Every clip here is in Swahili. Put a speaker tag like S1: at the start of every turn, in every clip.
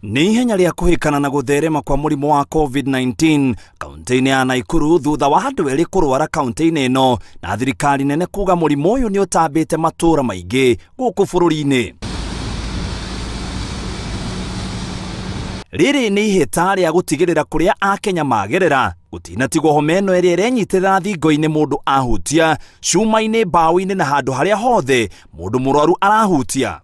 S1: Ni ihenya rĩa kũhĩkana na gũtherema kwa mũrimũ wa COVID-19 kaunti-inĩ ya Nakuru thutha wa andũ erĩ kũrwara kaunti-inĩ ĩno na thirikari nene kuga mũrimũ ũyũ nĩ ũtambĩte matũũra maingĩ gũkũ bũrũri-inĩ. Rĩrĩ nĩ ihĩta rĩa gũtigĩrĩra kũrĩa Akenya magerera gũtinatigwo homa ĩno ĩrĩa ĩrenyitĩrĩra thingo-inĩ mũndũ ahutia, cuma-inĩ, mbaũ-inĩ na handũ harĩa hothe mũndũ mũrwaru arahutia.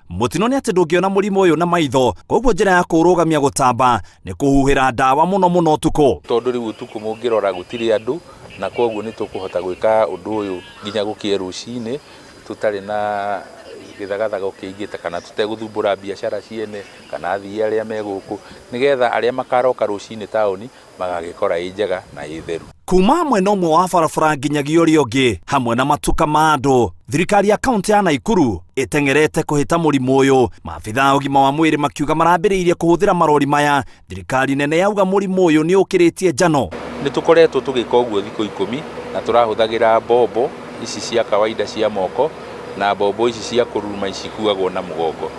S1: Mutino ni ati ndũngĩona mũrimũ ũyũ na maitho, koguo njĩra ya kũũrũgamia gutamba nĩ kuhuhira ndawa mũno ũtukũ.
S2: Tondũ rĩu ũtukũ mũngĩrora gũtirĩ andũ na koguo nĩ tũkũhota gwĩka ũndũ ũyũ nginya gũkinya rũcinĩ tutarĩ na gĩthagathaga ũkĩingĩte kana tutegũthumbũra biacara ciene kana athii arĩa me gũkũ, nĩgetha arĩa makaroka rũcinĩ taũni magagĩkora ĩ njega na ĩ theru.
S1: Kuma mwena ũmwe wa barabara nginyagia ũrĩa ũngĩ hamwe na matuka ma andũ, thirikari ya kaunti ya Nakuru ĩteng'erete kũhĩta mũrimũ ũyũ. Maabitha ũgima wa mwĩrĩ makiuga marambĩrĩirie kũhũthĩra marori maya. Thirikari nene yauga mũrimũ ũyũ nĩ ũkĩrĩtie njano.
S2: Nĩ tũkoretwo tũgĩka ũguo thikũ 10 na tũrahũthagĩra mbombo ici cia kawaida cia moko na mbombo ici cia kũruma icikuagwo na mũgongo.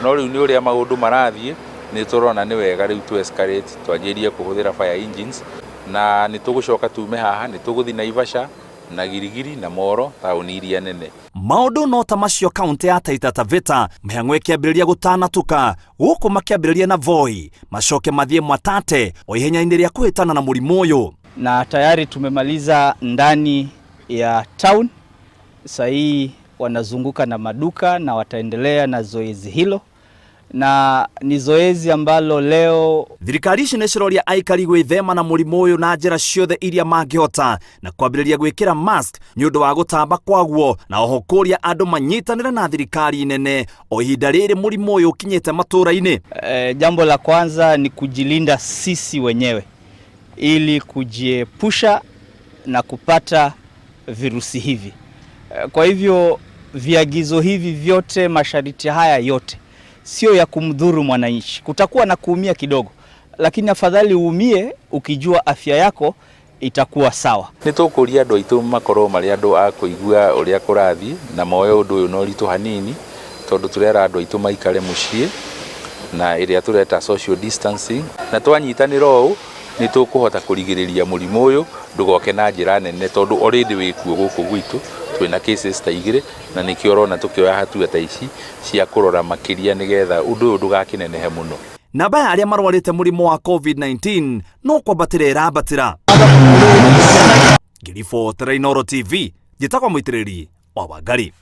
S2: No rĩu nĩ ũrĩa maũndũ marathiĩ, nĩ tũrona nĩ wega rĩu tu escalate twanjĩrie kũhũthĩra fire engines na nĩ tũgũcoka tume haha, nĩ tũgũthiĩ Naivasha na Girigiri na Moro taũni iria nene.
S1: Maũndũ no ta macio kaunti ya Taita Taveta Mihangó ĩkĩambĩrĩria gũtanatuka, gũkũ makĩambĩrĩria na Voi macoke mathiĩ Mwatate o ihenya-inĩ rĩa kũhĩtana na mũrimũ ũyũ.
S3: Na tayari tumemaliza ndani ya town. Sasa hii wanazunguka na maduka na wataendelea na zoezi hilo, na ni zoezi ambalo leo
S1: thirikari ici nĩ ciroria aikari gwĩthema na mũrimũ ũyũ na njĩra ciothe iria mangĩhota na kwambĩrĩria gwĩkĩra mask nĩ ũndũ wa gũtamba kwaguo, na oho kũria andũ manyitanĩre na thirikari nene o ihinda rĩrĩ mũrimũ ũyũ ũkinyĩte matũũra-inĩ.
S3: Jambo la kwanza ni kujilinda sisi wenyewe ili kujiepusha na kupata virusi hivi. Kwa hivyo viagizo hivi vyote, masharti haya yote sio ya kumdhuru mwananchi. Kutakuwa na kuumia kidogo, lakini afadhali uumie ukijua afya yako itakuwa sawa.
S2: Nĩ tũkũria andũ aitũ makorwo marĩ andũ a kũigua ũrĩa kũrathiĩ na moe ũndũ ũyũ na ũritũ hanini, tondũ tũrera andũ aitũ maikare mũciĩ na ĩrĩa tũreta social distancing, na twanyitanĩra ũũ nĩ tũkũhota kũrigĩrĩria mũrimũ ũyũ ndũgoke na njĩra nene, tondũ already wĩkuo gũkũ gwitũ twĩna cases ta 2 na nĩkĩo ũrona tũkĩoya hatua ta ici cia kũrora makĩria nĩgetha ũndũ ũyũ ndũgakĩnenehe mũno.
S1: Namba ya arĩa marwarĩte mũrimũ wa COVID-19 no kwambatĩra ĩrambatĩra. Ngiriboti Thirikari TV, njĩtagwo mũitĩrĩri wa Wangari.